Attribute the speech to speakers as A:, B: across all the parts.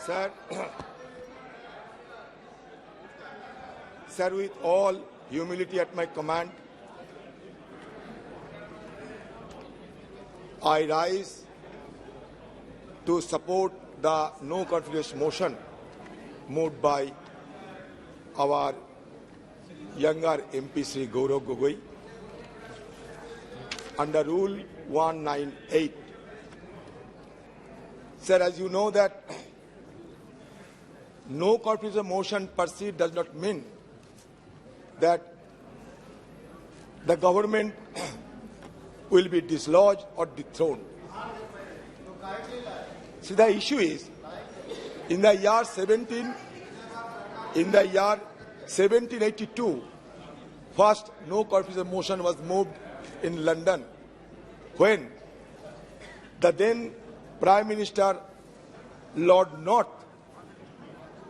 A: Sir, sir, with all humility at my command, I rise to support the no confidence motion moved by our younger MP Sri Gaurav Gogoi under Rule 198. Sir, as you know that no confidence motion per se does not mean that the government will be dislodged or dethroned. See, the issue is, in the year 1782, first no confidence motion was moved in London when the then Prime Minister Lord North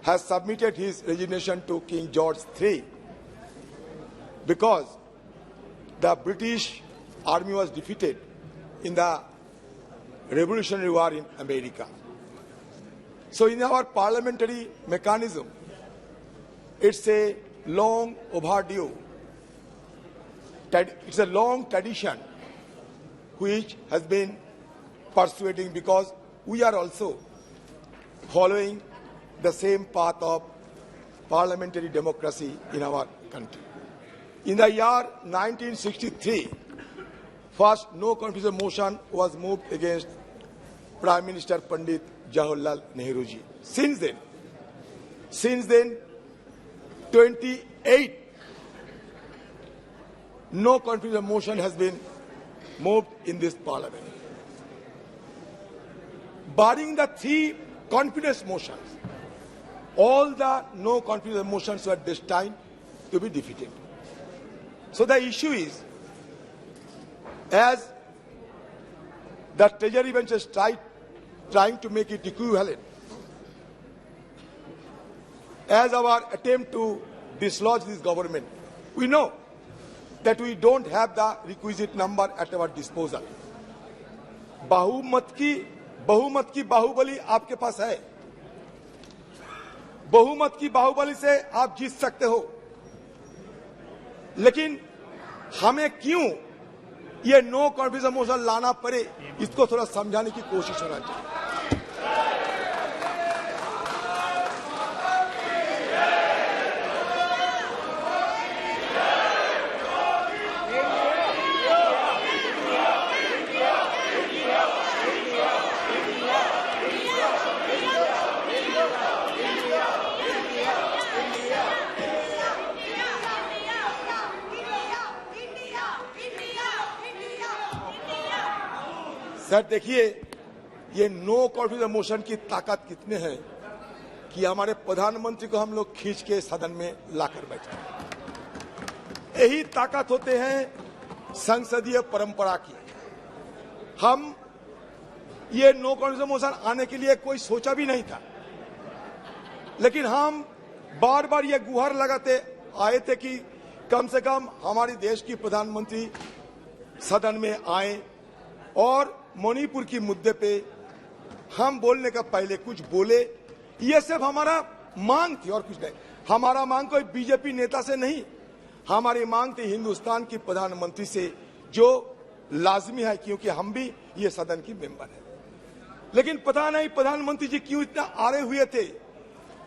A: has submitted his resignation to King George III because the British army was defeated in the Revolutionary War in America. So in our parliamentary mechanism, it's a long overdue, it's a long tradition which has been persuading because we are also following the same path of parliamentary democracy in our country. In the year 1963, first no confidence motion was moved against Prime Minister Pandit Jawaharlal Nehru ji. Since then, 28 no confidence motion has been moved in this parliament. Barring the 3 confidence motions, all the no confidence motions were destined to be defeated. So the issue is, as the Treasury bench is trying to make it equivalent, as our attempt to dislodge this government, we know that we don't have the requisite number at our disposal. बहुमत की बाहुबली आपके पास है, बहुमत की बाहुबली से आप जीत सकते हो, लेकिन हमें क्यों ये नो कॉन्फिडेंस मोशन लाना पड़े, इसको थोड़ा समझाने की कोशिश होना चाहिए। सर देखिए, ये नो कॉन्फिडेंस मोशन की ताकत कितने हैं कि हमारे प्रधानमंत्री को हम लोग खींच के सदन में लाकर बैठे। यही ताकत होते हैं संसदीय परंपरा की। हम ये नो कॉन्फिडेंस मोशन आने के लिए कोई सोचा भी नहीं था, लेकिन हम बार बार ये गुहार लगाते आए थे कि कम से कम हमारे देश की प्रधानमंत्री सदन में आए और मणिपुर की मुद्दे पे हम बोलने का पहले कुछ बोले। ये सिर्फ हमारा मांग थी और कुछ नहीं। हमारा मांग कोई बीजेपी नेता से नहीं, हमारी मांग थी हिंदुस्तान की प्रधानमंत्री से, जो लाजमी है क्योंकि हम भी ये सदन की मेंबर है। लेकिन पता नहीं प्रधानमंत्री जी क्यों इतना आड़े हुए थे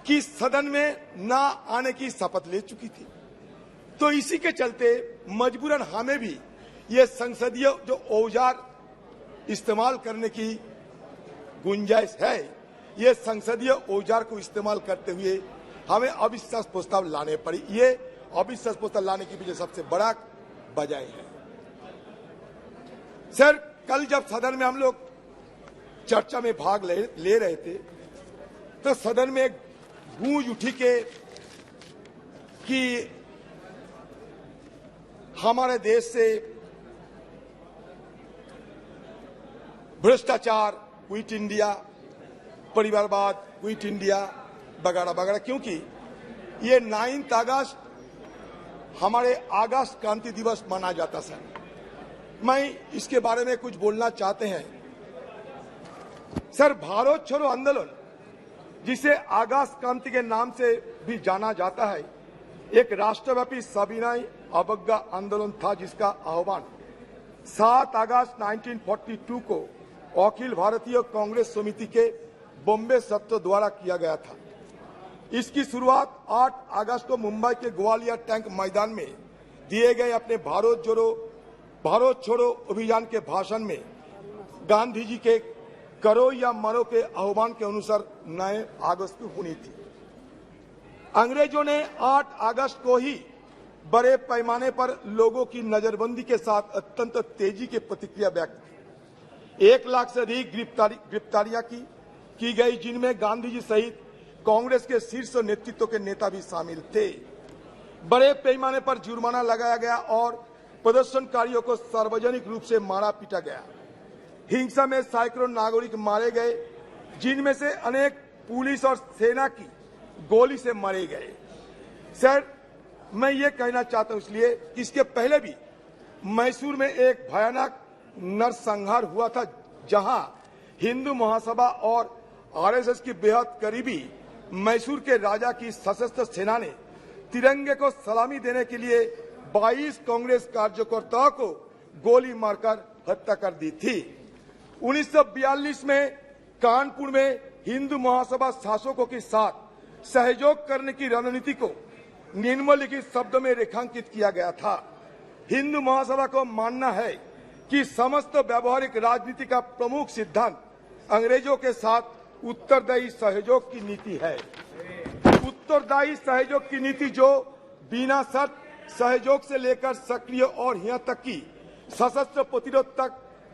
A: कि सदन में ना आने की शपथ ले चुकी थी। तो इसी के चलते मजबूरन हमें भी ये संसदीय जो औजार इस्तेमाल करने की गुंजाइश है, ये संसदीय औजार को इस्तेमाल करते हुए हमें अविश्वास प्रस्ताव लाने पड़ी। ये अविश्वास प्रस्ताव लाने के पीछे सबसे बड़ा वजह है। सर, कल जब सदन में हम लोग चर्चा में भाग ले रहे थे तो सदन में एक गूंज उठी कि हमारे देश से भ्रष्टाचार, क्विट इंडिया, परिवारवाद, क्विट इंडिया वगैरह वगैरह, क्योंकि ये 9 अगस्त हमारे अगस्त क्रांति दिवस मनाया जाता सर। मैं इसके बारे में कुछ बोलना चाहते हैं। सर, भारत छोड़ो आंदोलन जिसे अगस्त क्रांति के नाम से भी जाना जाता है, एक राष्ट्रव्यापी सविनय अवज्ञा आंदोलन था जिसका आह्वान 7 अगस्त 1942 को अखिल भारतीय कांग्रेस समिति के बॉम्बे सत्र द्वारा किया गया था। इसकी शुरुआत 8 अगस्त को मुंबई के ग्वालियर टैंक मैदान में दिए गए अपने भारत छोड़ो अभियान के भाषण में गांधी जी के करो या मरो के आह्वान के अनुसार 9 अगस्त को हुई थी। अंग्रेजों ने 8 अगस्त को ही बड़े पैमाने पर लोगों की नजरबंदी के साथ अत्यंत तेजी की प्रतिक्रिया व्यक्त की। 1 लाख से अधिक गिरफ्तारियां की गई, जिनमें गांधी जी सहित कांग्रेस के शीर्ष नेतृत्व के नेता भी शामिल थे। बड़े पैमाने पर जुर्माना लगाया गया और प्रदर्शनकारियों को सार्वजनिक रूप से मारा पीटा गया। हिंसा में सैकड़ों नागरिक मारे गए, जिनमें से अनेक पुलिस और सेना की गोली से मारे गए। सर, मैं ये कहना चाहता हूं इसलिए कि इसके पहले भी मैसूर में एक भयानक नरसंहार हुआ था, जहां हिंदू महासभा और आरएसएस की बेहद करीबी मैसूर के राजा की सशस्त्र सेना ने तिरंगे को सलामी देने के लिए 22 कांग्रेस कार्यकर्ताओं को गोली मारकर हत्या कर दी थी। 1942 में कानपुर में हिंदू महासभा शासकों के साथ सहयोग करने की रणनीति को निम्नलिखित शब्दों में रेखांकित किया गया था। हिंदू महासभा को मानना है कि समस्त व्यवहारिक राजनीति का प्रमुख सिद्धांत अंग्रेजों के साथ उत्तरदायी सहयोग की नीति है। उत्तरदायी सहयोग की नीति जो बिना शर्त सहयोग से लेकर सक्रिय और यहाँ तक कि सशस्त्र प्रतिरोध तक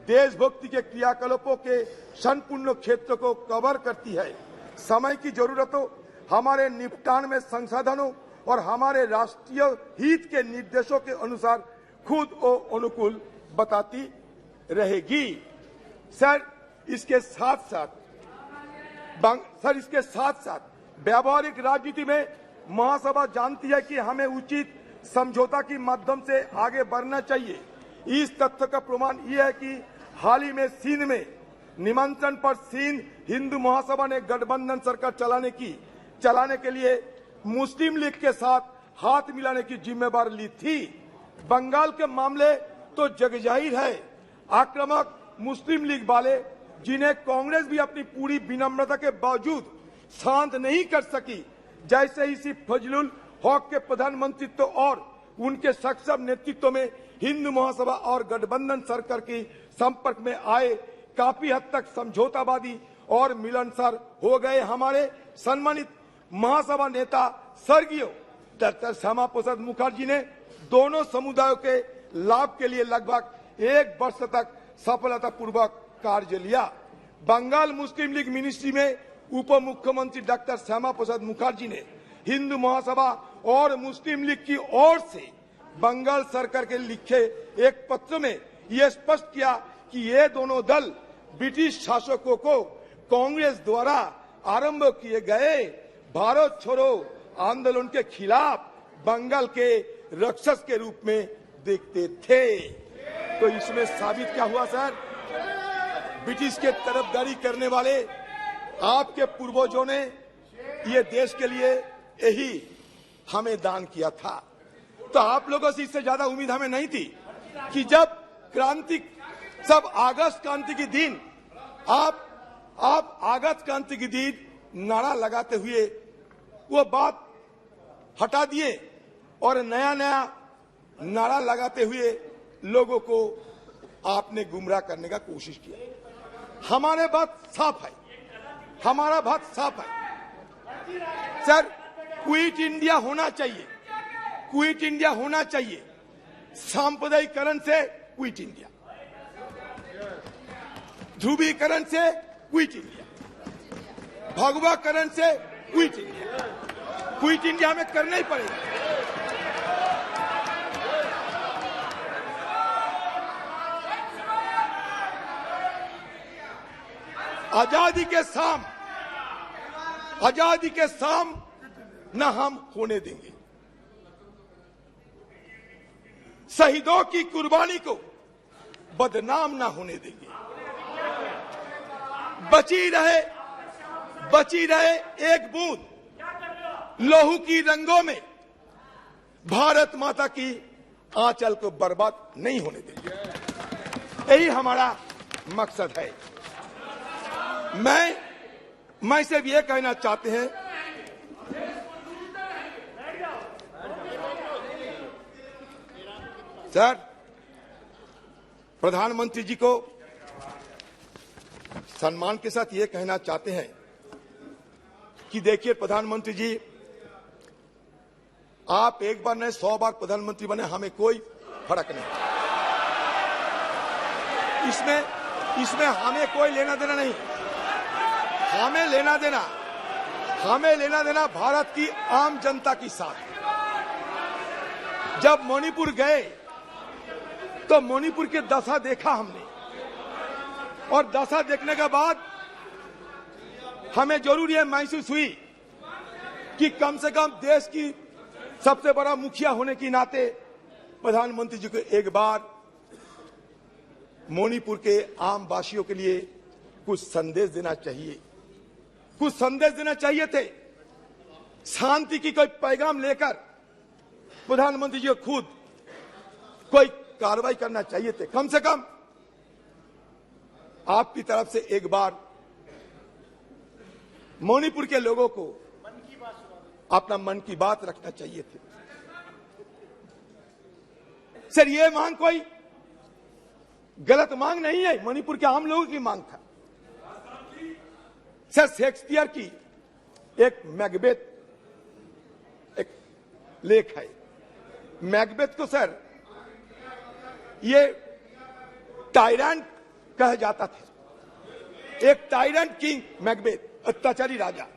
A: देशभक्ति के क्रियाकलापों के संपूर्ण क्षेत्र को कवर करती है। समय की जरूरतों, हमारे निपटान में संसाधनों और हमारे राष्ट्रीय हित के निर्देशों के अनुसार खुद को अनुकूल बताती रहेगी। सर, इसके साथ साथ व्यावहारिक राजनीति में महासभा जानती है कि हमें उचित समझौता के माध्यम से आगे बढ़ना चाहिए। इस तथ्य का प्रमाण यह है कि हाल ही में सिंध में निमंत्रण पर सिंध हिंदू महासभा ने गठबंधन सरकार चलाने के लिए मुस्लिम लीग के साथ हाथ मिलाने की जिम्मेदारी ली थी। बंगाल के मामले तो जगजाहिर है। आक्रामक मुस्लिम लीग वाले, जिन्हें कांग्रेस भी अपनी पूरी विनम्रता के बावजूद शांत नहीं कर सकी, जैसे इसी फजलुल हक के प्रधानमंत्रित्व और उनके सक्षम नेतृत्व में हिंदू महासभा और गठबंधन सरकार के संपर्क में आए, काफी हद तक समझौतावादी और मिलनसार हो गए। हमारे सम्मानित महासभा नेता स्वर्गीय डॉक्टर श्यामा प्रसाद मुखर्जी ने दोनों समुदायों के लाभ के लिए लगभग 1 वर्ष तक सफलतापूर्वक कार्य लिया। बंगाल मुस्लिम लीग मिनिस्ट्री में उप मुख्यमंत्री डॉक्टर श्यामा प्रसाद मुखर्जी ने हिंदू महासभा और मुस्लिम लीग की ओर से बंगाल सरकार के लिखे एक पत्र में यह स्पष्ट किया कि ये दोनों दल ब्रिटिश शासकों को कांग्रेस द्वारा आरंभ किए गए भारत छोड़ो आंदोलन के खिलाफ बंगाल के राक्षस के रूप में देखते थे। तो इसमें साबित क्या हुआ सर? ब्रिटिश के तरफदारी करने वाले आपके पूर्वजों ने ये देश के लिए यही हमें दान किया था। तो आप लोगों से इससे ज्यादा उम्मीद हमें नहीं थी कि जब अगस्त क्रांति के दिन आप अगस्त क्रांति के दिन नारा लगाते हुए वो बात हटा दिए और नया नारा लगाते हुए लोगों को आपने गुमराह करने का कोशिश किया। हमारा बात साफ है सर, क्विट इंडिया होना चाहिए, सांप्रदायिकरण से क्विट इंडिया, ध्रुवीकरण से क्विट इंडिया, भगवाकरण से क्विट इंडिया हमें करना ही पड़ेगा। आजादी के शाम न हम होने देंगे। शहीदों की कुर्बानी को बदनाम न होने देंगे। बची बची रहे एक बूंद लहू की रंगों में भारत माता की आंचल को बर्बाद नहीं होने देंगे। यही हमारा मकसद है। मैं सिर्फ ये कहना चाहते हैं, सर, प्रधानमंत्री जी को सम्मान के साथ ये कहना चाहते हैं कि देखिए प्रधानमंत्री जी, आप एक बार नहीं 100 बार प्रधानमंत्री बने, हमें कोई फर्क नहीं। इसमें हमें कोई लेना देना नहीं। हमें लेना देना भारत की आम जनता के साथ। जब मणिपुर गए तो मणिपुर की दशा देखा हमने, और दशा देखने के बाद हमें जरूर यह महसूस हुई कि कम से कम देश की सबसे बड़ा मुखिया होने के नाते प्रधानमंत्री जी को एक बार मणिपुर के आम वासियों के लिए कुछ संदेश देना चाहिए। कुछ संदेश देना चाहिए थे, शांति की कोई पैगाम लेकर प्रधानमंत्री जी को खुद कोई कार्रवाई करना चाहिए थे। कम से कम आपकी तरफ से एक बार मणिपुर के लोगों को अपना मन की बात रखना चाहिए थे। सर, ये मांग कोई गलत मांग नहीं है, मणिपुर के आम लोगों की मांग था। सर, शेक्सपियर की एक मैकबेथ एक लेख है। मैकबेथ को सर ये टायरेंट कहा जाता था। एक टायरेंट किंग मैकबेथ, अत्याचारी राजा।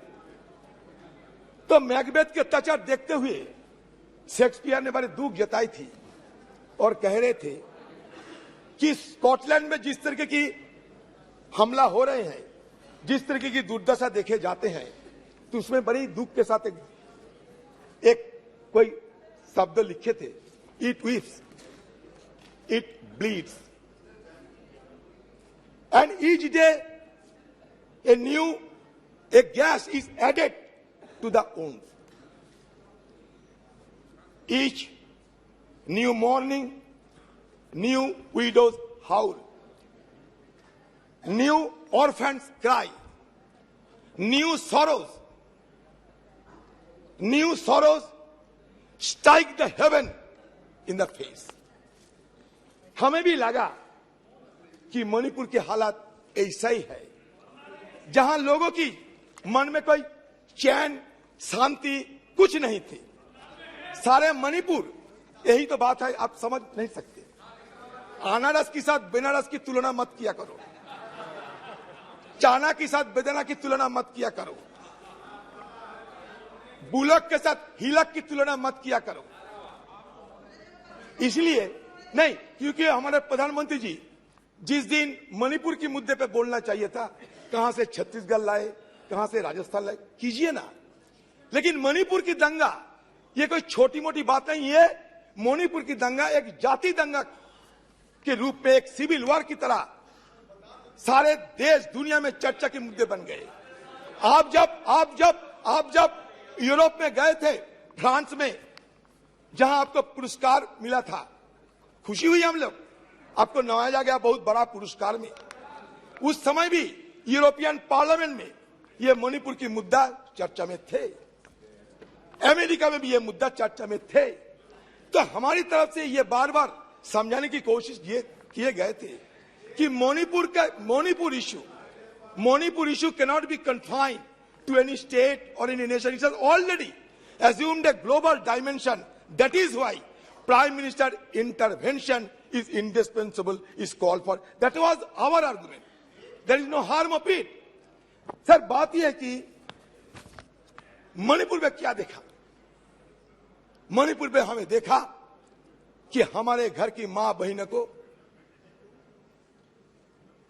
A: तो मैकबेथ के अत्याचार देखते हुए शेक्सपियर ने बड़े दुख जताई थी और कह रहे थे कि स्कॉटलैंड में जिस तरीके की हमला हो रहे हैं, जिस तरीके की दुर्दशा देखे जाते हैं, तो उसमें बड़ी दुख के साथ एक कोई शब्द लिखे थे, it weeps, it bleeds, and each day a gas is added to the wounds. Each new morning, new widows howl, new orphans cry, new sorrows strike the heaven in the face. हमें भी लगा कि मणिपुर की हालत ऐसा ही है, जहां लोगों की मन में कोई चैन शांति कुछ नहीं थी। सारे मणिपुर, यही तो बात है, आप समझ नहीं सकते। अनारस के साथ बनारस की तुलना मत किया करो, चाना के साथ बेदाना की तुलना मत किया करो, बुलक के साथ हिलक की तुलना मत किया करो। इसलिए नहीं, क्योंकि हमारे प्रधानमंत्री जी जिस दिन मणिपुर के मुद्दे पे बोलना चाहिए था, कहां से छत्तीसगढ़ लाए, कहां से राजस्थान लाए, कीजिए ना। लेकिन मणिपुर की दंगा ये कोई छोटी मोटी बात नहीं है। मणिपुर की दंगा एक जाति दंगा के रूप में, एक सिविल वॉर की तरह सारे देश दुनिया में चर्चा के मुद्दे बन गए। आप जब यूरोप में गए थे, फ्रांस में, जहां आपको पुरस्कार मिला था, खुशी हुई हम लोग, आपको नवाजा गया बहुत बड़ा पुरस्कार में। उस समय भी यूरोपियन पार्लियामेंट में ये मणिपुर की मुद्दा चर्चा में थे, अमेरिका में भी ये मुद्दा चर्चा में थे। तो हमारी तरफ से ये बार बार समझाने की कोशिश ये किए गए थे कि Manipur issue cannot be confined to any state और any nation. It has already assumed a global dimension. That is why Prime Minister intervention is indispensable, is called for. That was our argument. There is no harm of it. Sir, बात यह है कि मणिपुर में क्या देखा? मणिपुर में हमें देखा कि हमारे घर की मां बहनों को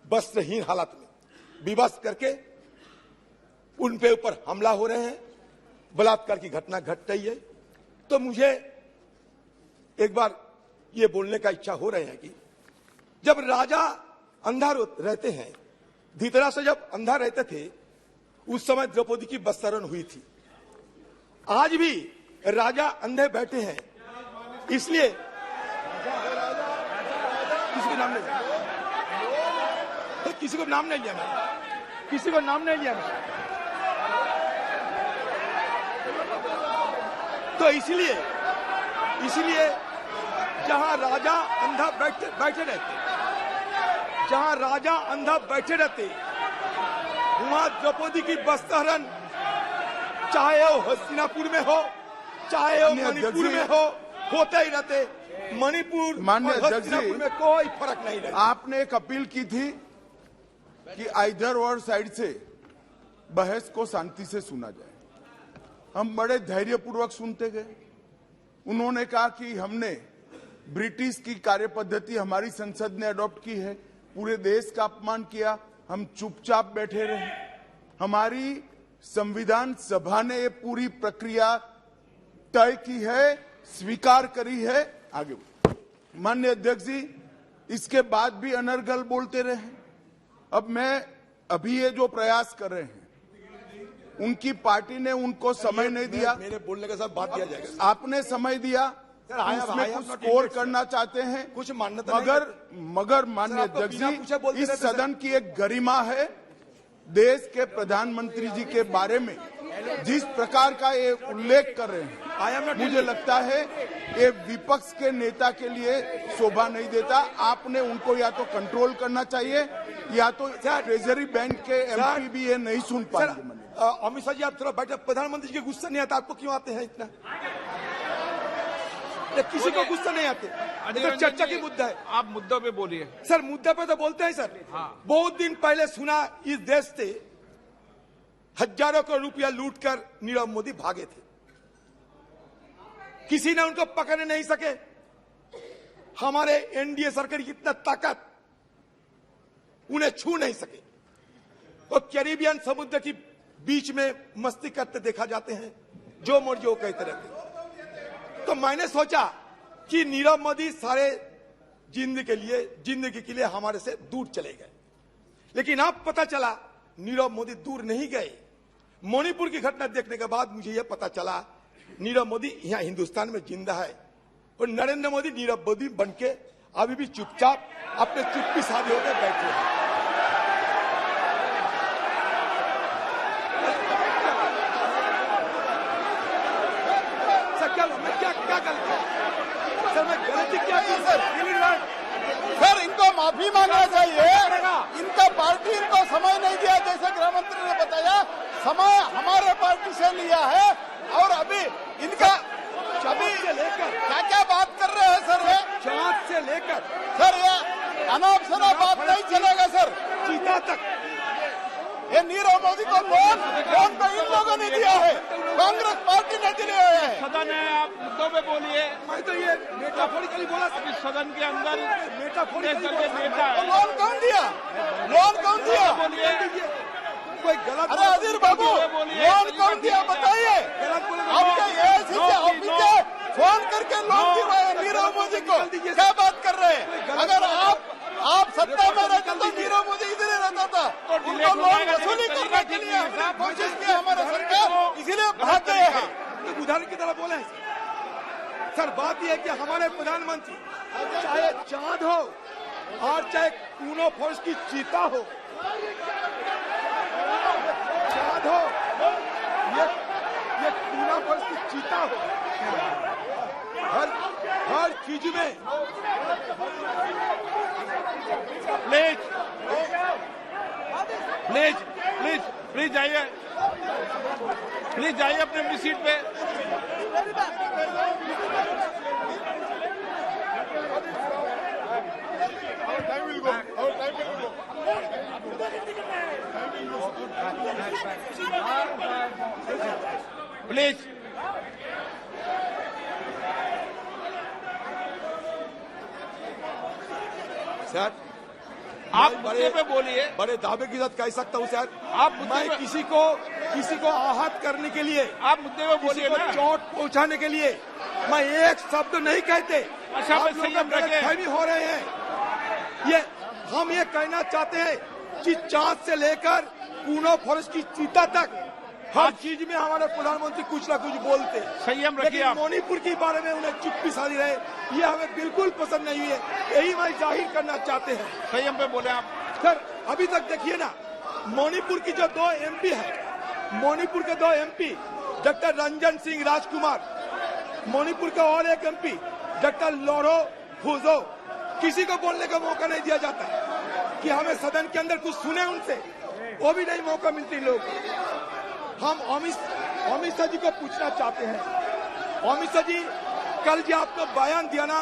A: वस्त्रहीन हालत में विवश करके उन पे ऊपर हमला हो रहे हैं, बलात्कार की घटना घट रही है। तो मुझे एक बार ये बोलने का इच्छा हो रहे हैं कि जब राजा अंधा रहते हैं, धृतराष्ट्र जब अंधा रहते थे उस समय द्रौपदी की बस्तारण हुई थी। आज भी राजा अंधे बैठे हैं, इसलिए किसी को नाम नहीं लिया, किसी को नाम नहीं लिया मैंने, किसी को नाम नहीं लिया मैंने। तो इसलिए जहां राजा अंधा बैठे रहते, जहां राजा अंधा बैठे रहते, वहां द्रौपदी की बस्तारण चाहे वो हस्तिनापुर में हो, चाहे वो मणिपुर में हो, होते ही रहते। मणिपुर और हस्तिनापुर में कोई फर्क नहीं रहता।
B: आपने एक अपील की थी कि आइदर और साइड से बहस को शांति से सुना जाए। हम बड़े धैर्यपूर्वक सुनते गए। उन्होंने कहा कि हमने ब्रिटिश की कार्य पद्धति हमारी संसद ने अडॉप्ट की है, पूरे देश का अपमान किया, हम चुपचाप बैठे रहे। हमारी संविधान सभा ने ये पूरी प्रक्रिया तय की है, स्वीकार करी है। आगे माननीय अध्यक्ष जी, इसके बाद भी अनर्गल बोलते रहे। अब मैं अभी ये जो प्रयास कर रहे हैं, उनकी पार्टी ने उनको समय नहीं दिया।
A: मेरे बोलने के साथ बात किया जाएगा।
B: आपने समय दिया, उसमें कुछ स्कोर करना चाहते हैं,
A: कुछ मान्यता
B: मगर माननीय अध्यक्ष जी, इस सदन की एक गरिमा है। देश के प्रधानमंत्री जी के बारे में जिस प्रकार का ये उल्लेख कर रहे हैं, मुझे लगता है ये विपक्ष के नेता के लिए शोभा नहीं देता। आपने उनको या तो कंट्रोल करना चाहिए, या तो ट्रेजरी बैंक के एमपी भी ये नहीं सुन पाएंगे।
A: अमित शाह जी, आप थोड़ा बैठे। प्रधानमंत्री जी के गुस्सा नहीं आता, आपको क्यों आते हैं इतना? किसी को गुस्सा नहीं आते, तो चर्चा की मुद्दा है।
C: आप मुद्दों पे बोलिए
A: सर। मुद्दा पे तो बोलते हैं सर।
C: हाँ।
A: बहुत दिन पहले सुना इस देश से हजारों करोड़ रुपया लूटकर नीरव मोदी भागे थे, किसी ने उनको पकड़ नहीं सके। हमारे एनडीए सरकार की इतना ताकत, उन्हें छू नहीं सके। वो कैरिबियन समुद्र की बीच में मस्ती करते देखा जाते हैं, जो मर्जी वो कहते रहते। तो मैंने सोचा कि नीरव मोदी सारे जिंदगी के लिए हमारे से दूर चले गए, लेकिन अब पता चला नीरव मोदी दूर नहीं गए। मणिपुर की घटना देखने के बाद मुझे यह पता चला नीरव मोदी यहाँ हिंदुस्तान में जिंदा है, और नरेंद्र मोदी नीरव मोदी बनके अभी भी चुपचाप अपने चुप्पी साधे होकर बैठे हैं।
D: सर, इनको माफी मांगना चाहिए। इनका पार्टी इनको समय नहीं दिया, जैसे गृह मंत्री ने बताया। समय हमारे पार्टी से लिया है, और अभी इनका क्या क्या बात कर रहे हैं सर? ये
A: चाँद से लेकर
D: सर, ये अनाप शनाप बात नहीं चलेगा सर।
A: चीता तक
D: ये नीरव मोदी को लोन तो इन लोगों ने दिया है, कांग्रेस पार्टी ने दिए है।
C: सदन है, आप मुद्दों पे बोलिए।
A: मैं तो ये मेटाफोरिकली बोला।
C: इस सदन के अंदर
A: मेटाफोरिकली
C: नेता है।
D: लोन कौन दिया? लोन कौन दिया?
C: बोलिए।
A: कोई गलत?
D: अरे अजीर बाबू, लोन कौन दिया बताइए। आपके एआईसी ऑफिस से फोन करके लोन दिलवाया नीरव मोदी को। क्या बात कर रहे हैं? अगर आप सत्ता में रहते तो नीरव मोदी इधर ही रहता था। उनको लोन वसूली करने के लिए हमने कोशिश की, हमारा सरकार इसीलिए भाग गए हैं।
A: तो उदाहरण की तरह बोले सर। बात यह है कि हमारे प्रधानमंत्री चाहे चांद हो और चाहे कूनो फोर्स की चीता हो, चांद हो, ये कूनो फोर्स की चीता हो, हर चीज में
C: प्लीज जाइए, अपने अपनी सीट पे। प्लीज
A: सर,
C: आप मुद्दे पे बोलिए।
A: बड़े दावे के साथ कह सकता हूँ सर।
C: आप
A: मैं किसी को आहत करने के लिए,
C: आप मुद्दे पे बोलिए ना।
A: चोट पहुंचाने के लिए मैं एक शब्द नहीं कहते।
C: अच्छा,
A: आप लोग गलतफहमी हो रहे हैं। हम ये कहना चाहते हैं कि चाँद से लेकर पूना फॉरेस्ट की चीता तक हर चीज में हमारे प्रधानमंत्री कुछ ना कुछ बोलते।
C: संयम रखिए
A: लेकिन
C: आप।
A: मणिपुर के बारे में उन्हें चुप्पी साधी रहे, ये हमें बिल्कुल पसंद नहीं है। यही मैं जाहिर करना चाहते हैं।
C: संयम पे बोले आप।
A: सर अभी तक देखिए ना, मणिपुर की जो 2 MP है, मणिपुर के 2 MP डॉक्टर रंजन सिंह राजकुमार, मणिपुर का और एक MP डॉक्टर लोरो फुजो, किसी को बोलने का मौका नहीं दिया जाता कि हमें सदन के अंदर कुछ सुने उनसे, वो भी नहीं मौका मिलती लोग। हम अमित शाह जी को पूछना चाहते हैं, अमित शाह जी कल जो आपने बयान दिया ना,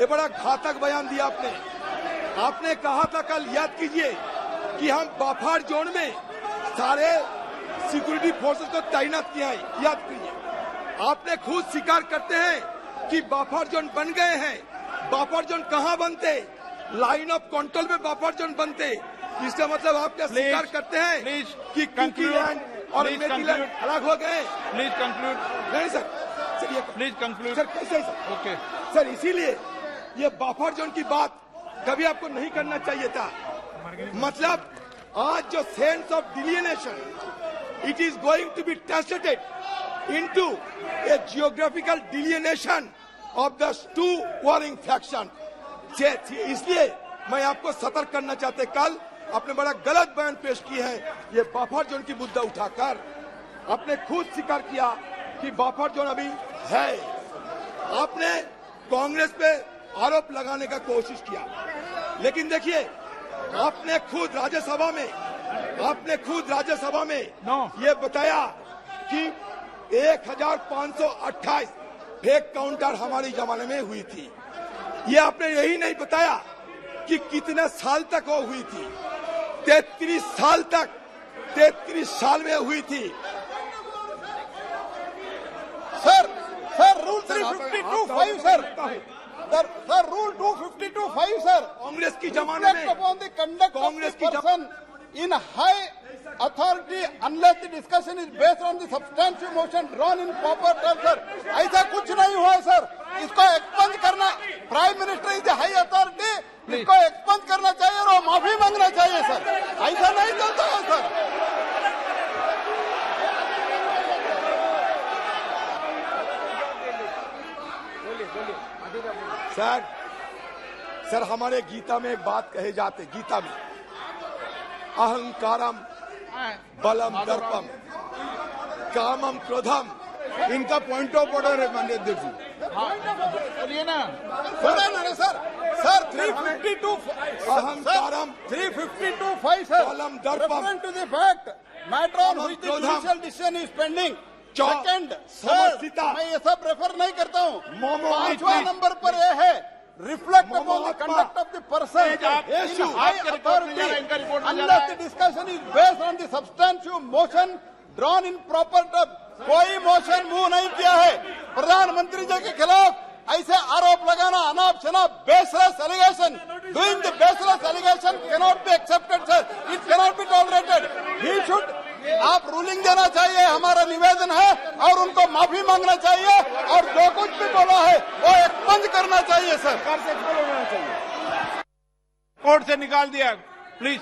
A: ये बड़ा घातक बयान दिया आपने कहा था कल, याद कीजिए, कि हम बफर जोन में सारे सिक्योरिटी फोर्सेस को तैनात किया है। याद कीजिए, आपने खुद स्वीकार करते हैं कि बफर जोन बन गए हैं। बफर जोन कहाँ बनते? लाइन ऑफ कंट्रोल में बफर जोन बनते। इसका मतलब आप क्या स्वीकार करते हैं कि कुकीलैंड और मेरीलैंड अलग हो गए?
C: Please conclude.
A: नहीं सर, सर ये
C: प्लीज कंक्लूड।
A: सर कैसे सर?
C: ओके
A: सर, इसीलिए ये बफर जोन की बात कभी आपको नहीं करना चाहिए था। मतलब आज जो sense of delineation, it is going to be translated into a geographical delineation of the 2 warring faction. इसलिए मैं आपको सतर्क करना चाहते, कल आपने बड़ा गलत बयान पेश किए हैं। ये बफर जोन की मुद्दा उठाकर आपने खुद स्वीकार किया कि बफर जोन अभी है। आपने कांग्रेस पे आरोप लगाने का कोशिश किया, लेकिन देखिए आपने खुद राज्यसभा में ये बताया कि 1528 फेक काउंटर हमारे जमाने में हुई थी। ये आपने यही नहीं बताया कि कितने साल तक वो हुई थी। 33 साल तक, 33 साल में हुई थी।
D: Sir rule 352(5) sir rule 252(5) sir,
A: Congress की जमाने में
D: upon the conduct
A: Congress
D: of
A: की
D: the person in high authority unless the discussion is based on the substantive motion drawn in proper terms, sir ऐसा कुछ नहीं हुआ सर। इसको एक्सपंज करना, prime minister is high authority, इसको एक्सपंज करना चाहिए और माफी मांगना चाहिए सर। ऐसा नहीं चलता है सर।
A: सर हमारे गीता में एक बात कहे जाते, गीता में अहंकारम बलम दर्पम कामम क्रोधम।
B: इनका पॉइंट ऑफ ऑर्डर है माननीय अध्यक्ष जी।
C: बोलिए ना।
D: पता नहीं सर 352
A: अहंकारम
D: 352(5) सर,
A: बलम दर्पम
D: referring to the fact matter on which the judicial decision is pending। Second sir, मैं ये सब रेफर नहीं करता हूँ। 5वां नंबर पर यह है, reflect upon the conduct of the person in high authority unless the discussion is based on the substantive motion drawn in proper terms। कोई मोशन मूव नहीं किया है। प्रधानमंत्री जी के खिलाफ ऐसे आरोप लगाना, अनाप शनाप baseless allegation, doing the baseless allegation cannot be accepted sir, it cannot be tolerated. He should, आप रूलिंग देना चाहिए, हमारा निवेदन है, और उनको माफी मांगना चाहिए, और जो कुछ भी बोला है वो एक्सपंज करना चाहिए सर।
C: कोर्ट से निकाल दिया प्लीज।